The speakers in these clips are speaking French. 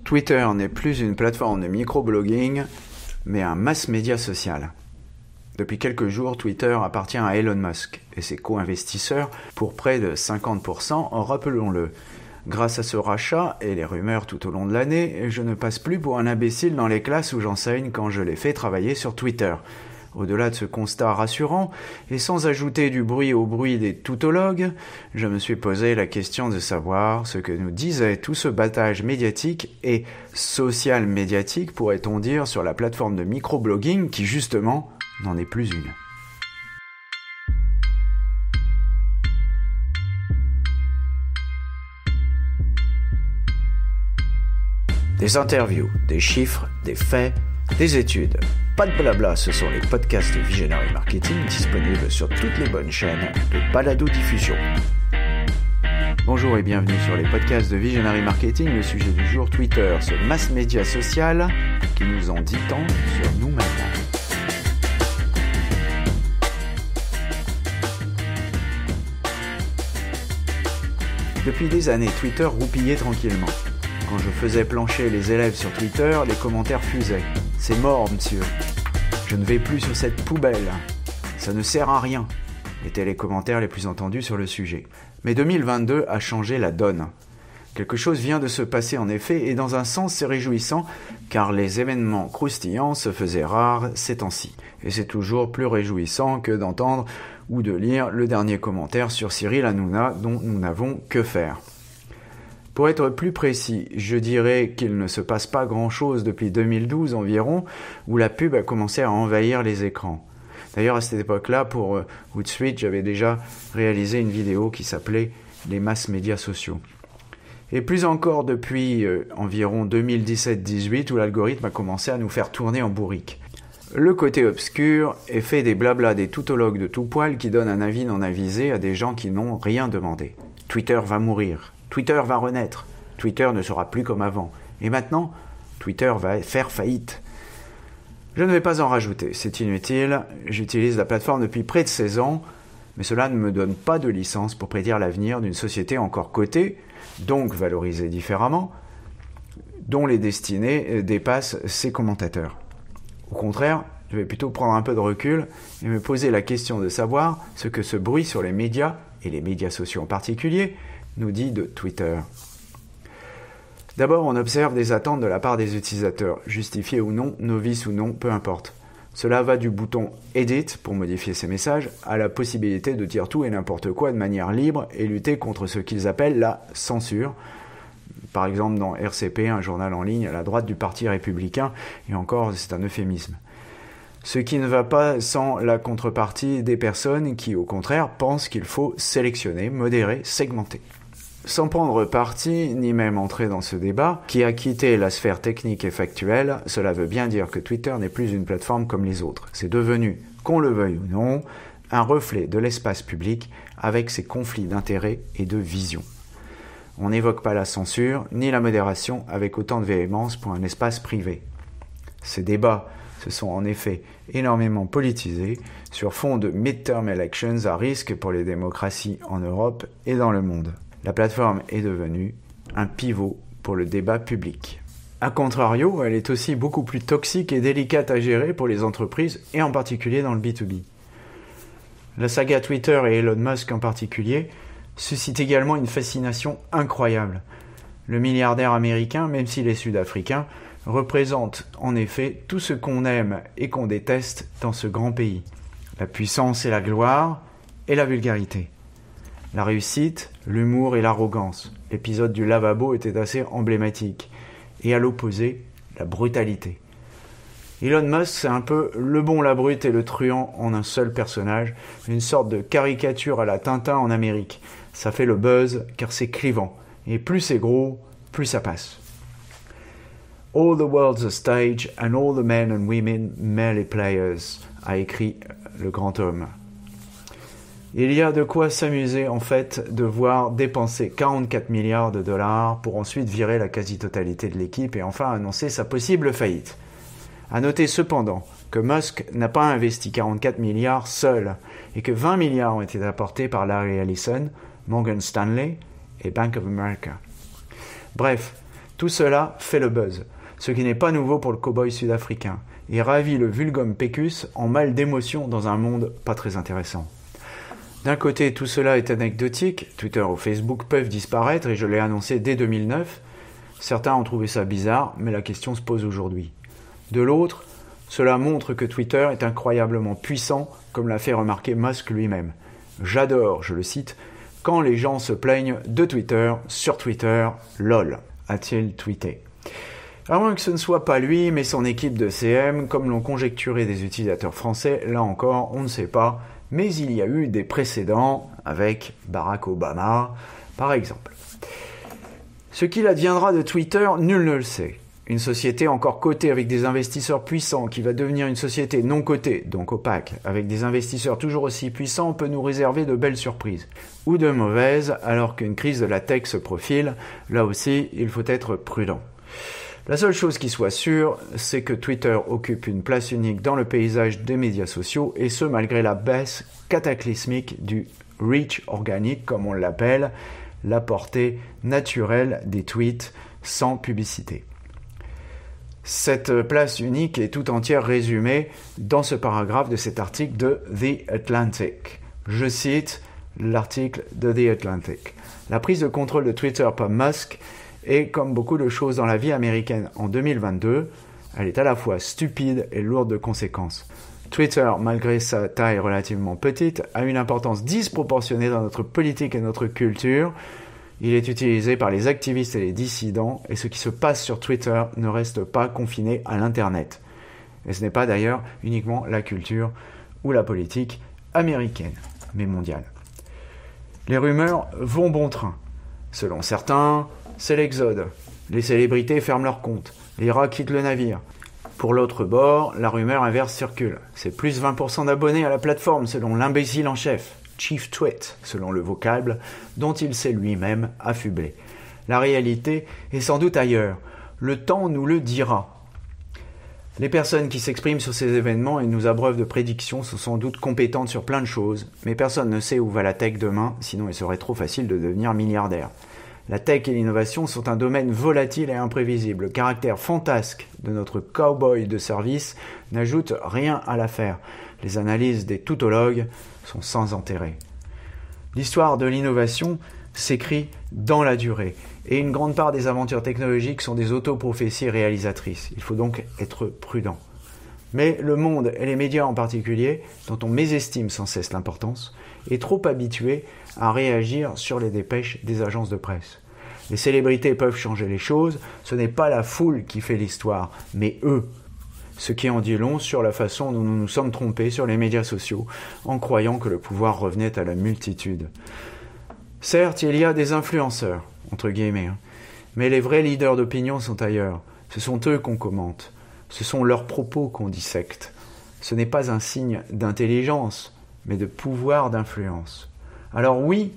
Twitter n'est plus une plateforme de microblogging, mais un mass média social. Depuis quelques jours, Twitter appartient à Elon Musk et ses co-investisseurs pour près de 50%, rappelons-le. Grâce à ce rachat et les rumeurs tout au long de l'année, je ne passe plus pour un imbécile dans les classes où j'enseigne quand je les fais travailler sur Twitter. Au-delà de ce constat rassurant, et sans ajouter du bruit au bruit des toutologues, je me suis posé la question de savoir ce que nous disait tout ce battage médiatique et social médiatique, pourrait-on dire, sur la plateforme de microblogging qui, justement, n'en est plus une. Des interviews, des chiffres, des faits, des études. Pas de blabla, ce sont les podcasts de Visionary Marketing disponibles sur toutes les bonnes chaînes de balado-diffusion. Bonjour et bienvenue sur les podcasts de Visionary Marketing. Le sujet du jour, Twitter, ce mass média social qui nous en dit tant sur nous-mêmes. Depuis des années, Twitter roupillait tranquillement. Quand je faisais plancher les élèves sur Twitter, les commentaires fusaient. « C'est mort, monsieur. Je ne vais plus sur cette poubelle. Ça ne sert à rien », étaient les commentaires les plus entendus sur le sujet. Mais 2022 a changé la donne. Quelque chose vient de se passer en effet, et dans un sens c'est réjouissant, car les événements croustillants se faisaient rares ces temps-ci. Et c'est toujours plus réjouissant que d'entendre ou de lire le dernier commentaire sur Cyril Hanouna dont nous n'avons que faire. Pour être plus précis, je dirais qu'il ne se passe pas grand-chose depuis 2012 environ, où la pub a commencé à envahir les écrans. D'ailleurs, à cette époque-là, pour Hootsuite, j'avais déjà réalisé une vidéo qui s'appelait « Les masses médias sociaux ». Et plus encore depuis environ 2017-18, où l'algorithme a commencé à nous faire tourner en bourrique. Le côté obscur est fait des blablas des toutologues de tout poil qui donnent un avis non avisé à des gens qui n'ont rien demandé. Twitter va mourir. Twitter va renaître. Twitter ne sera plus comme avant. Et maintenant, Twitter va faire faillite. Je ne vais pas en rajouter, c'est inutile. J'utilise la plateforme depuis près de 16 ans, mais cela ne me donne pas de licence pour prédire l'avenir d'une société encore cotée, donc valorisée différemment, dont les destinées dépassent ses commentateurs. Au contraire, je vais plutôt prendre un peu de recul et me poser la question de savoir ce que ce bruit sur les médias, et les médias sociaux en particulier, nous dit de Twitter. D'abord, on observe des attentes de la part des utilisateurs, justifiées ou non, novices ou non, peu importe. Cela va du bouton « Edit » pour modifier ces messages, à la possibilité de dire tout et n'importe quoi de manière libre et lutter contre ce qu'ils appellent la censure. Par exemple, dans RCP, un journal en ligne à la droite du Parti républicain, et encore, c'est un euphémisme. Ce qui ne va pas sans la contrepartie des personnes qui, au contraire, pensent qu'il faut sélectionner, modérer, segmenter. Sans prendre parti, ni même entrer dans ce débat, qui a quitté la sphère technique et factuelle, cela veut bien dire que Twitter n'est plus une plateforme comme les autres. C'est devenu, qu'on le veuille ou non, un reflet de l'espace public avec ses conflits d'intérêts et de vision. On n'évoque pas la censure, ni la modération avec autant de véhémence pour un espace privé. Ces débats se sont en effet énormément politisés sur fond de midterm elections à risque pour les démocraties en Europe et dans le monde. La plateforme est devenue un pivot pour le débat public. A contrario, elle est aussi beaucoup plus toxique et délicate à gérer pour les entreprises et en particulier dans le B2B. La saga Twitter et Elon Musk en particulier suscite également une fascination incroyable. Le milliardaire américain, même s'il est sud-africain, représente en effet tout ce qu'on aime et qu'on déteste dans ce grand pays. La puissance et la gloire et la vulgarité. La réussite, l'humour et l'arrogance. L'épisode du lavabo était assez emblématique. Et à l'opposé, la brutalité. Elon Musk, c'est un peu le bon, la brute et le truand en un seul personnage, une sorte de caricature à la Tintin en Amérique. Ça fait le buzz car c'est clivant. Et plus c'est gros, plus ça passe. All the world's a stage and all the men and women merely players, a écrit le grand homme. Il y a de quoi s'amuser en fait de voir dépenser 44 milliards de dollars pour ensuite virer la quasi-totalité de l'équipe et enfin annoncer sa possible faillite. À noter cependant que Musk n'a pas investi 44 milliards seul et que 20 milliards ont été apportés par Larry Ellison, Morgan Stanley et Bank of America. Bref, Tout cela fait le buzz, ce qui n'est pas nouveau pour le cow-boy sud-africain, et ravit le vulgum pecus en mal d'émotion dans un monde pas très intéressant. D'un côté, tout cela est anecdotique, Twitter ou Facebook peuvent disparaître, et je l'ai annoncé dès 2009. Certains ont trouvé ça bizarre, mais la question se pose aujourd'hui. De l'autre, cela montre que Twitter est incroyablement puissant, comme l'a fait remarquer Musk lui-même. J'adore, je le cite, « quand les gens se plaignent de Twitter, sur Twitter, lol », a-t-il tweeté. À moins que ce ne soit pas lui, mais son équipe de CM, comme l'ont conjecturé des utilisateurs français, là encore, on ne sait pas, mais il y a eu des précédents avec Barack Obama, par exemple. Ce qu'il adviendra de Twitter, nul ne le sait. Une société encore cotée avec des investisseurs puissants qui va devenir une société non cotée, donc opaque, avec des investisseurs toujours aussi puissants, peut nous réserver de belles surprises. Ou de mauvaises, alors qu'une crise de la tech se profile, là aussi, il faut être prudent. La seule chose qui soit sûre, c'est que Twitter occupe une place unique dans le paysage des médias sociaux, et ce malgré la baisse cataclysmique du reach organique, comme on l'appelle, la portée naturelle des tweets sans publicité. Cette place unique est tout entière résumée dans ce paragraphe de cet article de The Atlantic. Je cite l'article de The Atlantic. La prise de contrôle de Twitter par Musk est, comme beaucoup de choses dans la vie américaine en 2022, elle est à la fois stupide et lourde de conséquences. Twitter, malgré sa taille relativement petite, a une importance disproportionnée dans notre politique et notre culture. Il est utilisé par les activistes et les dissidents, et ce qui se passe sur Twitter ne reste pas confiné à l'Internet. Et ce n'est pas d'ailleurs uniquement la culture ou la politique américaine, mais mondiale. Les rumeurs vont bon train. Selon certains, c'est l'exode. Les célébrités ferment leurs comptes. Les rats quittent le navire. Pour l'autre bord, la rumeur inverse circule. C'est plus 20% d'abonnés à la plateforme selon l'imbécile en chef, Chief Tweet, selon le vocable dont il s'est lui-même affublé. La réalité est sans doute ailleurs. Le temps nous le dira. Les personnes qui s'expriment sur ces événements et nous abreuvent de prédictions sont sans doute compétentes sur plein de choses, mais personne ne sait où va la tech demain, sinon il serait trop facile de devenir milliardaire. La tech et l'innovation sont un domaine volatile et imprévisible. Le caractère fantasque de notre cow-boy de service n'ajoute rien à l'affaire. Les analyses des toutologues sont sans intérêt. L'histoire de l'innovation s'écrit dans la durée, et une grande part des aventures technologiques sont des autoprophéties réalisatrices. Il faut donc être prudent. Mais le monde, et les médias en particulier, dont on mésestime sans cesse l'importance, est trop habitué à réagir sur les dépêches des agences de presse. Les célébrités peuvent changer les choses, ce n'est pas la foule qui fait l'histoire, mais eux. Ce qui en dit long sur la façon dont nous nous sommes trompés sur les médias sociaux, en croyant que le pouvoir revenait à la multitude. Certes, il y a des influenceurs, entre guillemets, mais les vrais leaders d'opinion sont ailleurs. Ce sont eux qu'on commente. Ce sont leurs propos qu'on dissecte. Ce n'est pas un signe d'intelligence, mais de pouvoir d'influence. Alors oui,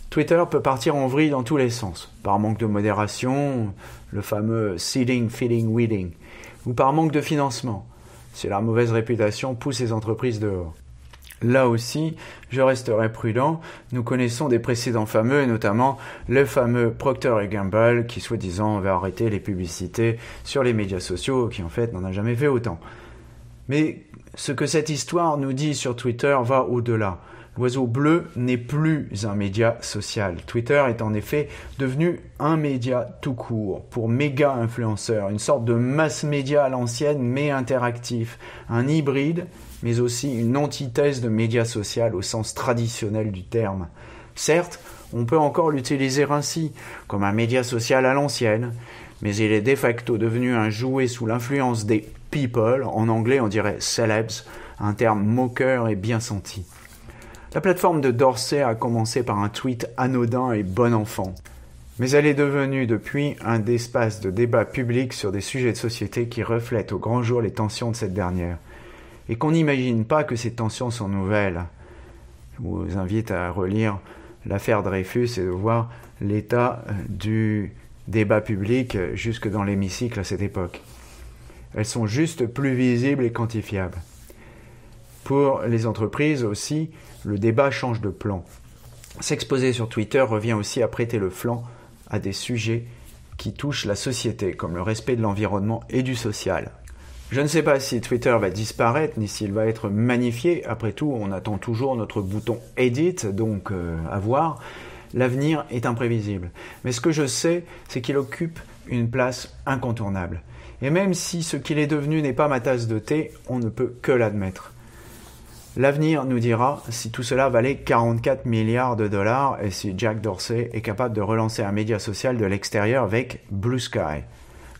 Twitter peut partir en vrille dans tous les sens, par manque de modération, le fameux seeding, feeding, weeding, ou par manque de financement, si la mauvaise réputation pousse les entreprises dehors. Là aussi, je resterai prudent. Nous connaissons des précédents fameux, et notamment le fameux Procter & Gamble qui, soi-disant, va arrêter les publicités sur les médias sociaux, qui en fait n'en a jamais fait autant. Mais ce que cette histoire nous dit sur Twitter va au-delà. L'oiseau bleu n'est plus un média social. Twitter est en effet devenu un média tout court, pour méga influenceurs, une sorte de mass média à l'ancienne mais interactif, un hybride, mais aussi une antithèse de média social au sens traditionnel du terme. Certes, on peut encore l'utiliser ainsi, comme un média social à l'ancienne, mais il est de facto devenu un jouet sous l'influence des people, en anglais on dirait celebs, un terme moqueur et bien senti. La plateforme de Dorsey a commencé par un tweet anodin et bon enfant, mais elle est devenue depuis un espace de débat public sur des sujets de société qui reflètent au grand jour les tensions de cette dernière. Et qu'on n'imagine pas que ces tensions sont nouvelles. Je vous invite à relire l'affaire Dreyfus et de voir l'état du débat public jusque dans l'hémicycle à cette époque. Elles sont juste plus visibles et quantifiables. Pour les entreprises aussi, le débat change de plan. S'exposer sur Twitter revient aussi à prêter le flanc à des sujets qui touchent la société, comme le respect de l'environnement et du social. Je ne sais pas si Twitter va disparaître, ni s'il va être magnifié. Après tout, on attend toujours notre bouton Edit, donc à voir. L'avenir est imprévisible. Mais ce que je sais, c'est qu'il occupe une place incontournable. Et même si ce qu'il est devenu n'est pas ma tasse de thé, on ne peut que l'admettre. L'avenir nous dira si tout cela valait 44 milliards de dollars et si Jack Dorsey est capable de relancer un média social de l'extérieur avec Blue Sky.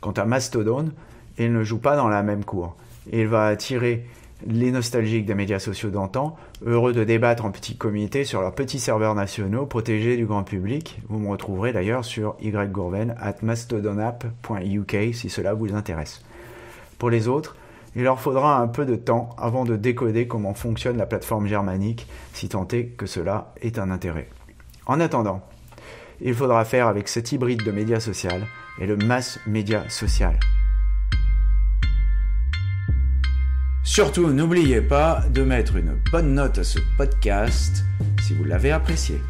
Quant à Mastodon, il ne joue pas dans la même cour. Il va attirer les nostalgiques des médias sociaux d'antan, heureux de débattre en petit comité sur leurs petits serveurs nationaux protégés du grand public. Vous me retrouverez d'ailleurs sur ygourven@mastodonapp.uk si cela vous intéresse. Pour les autres, il leur faudra un peu de temps avant de décoder comment fonctionne la plateforme germanique, si tant est que cela ait un intérêt. En attendant, il faudra faire avec cet hybride de média social et le mass média social. Surtout, n'oubliez pas de mettre une bonne note à ce podcast si vous l'avez apprécié.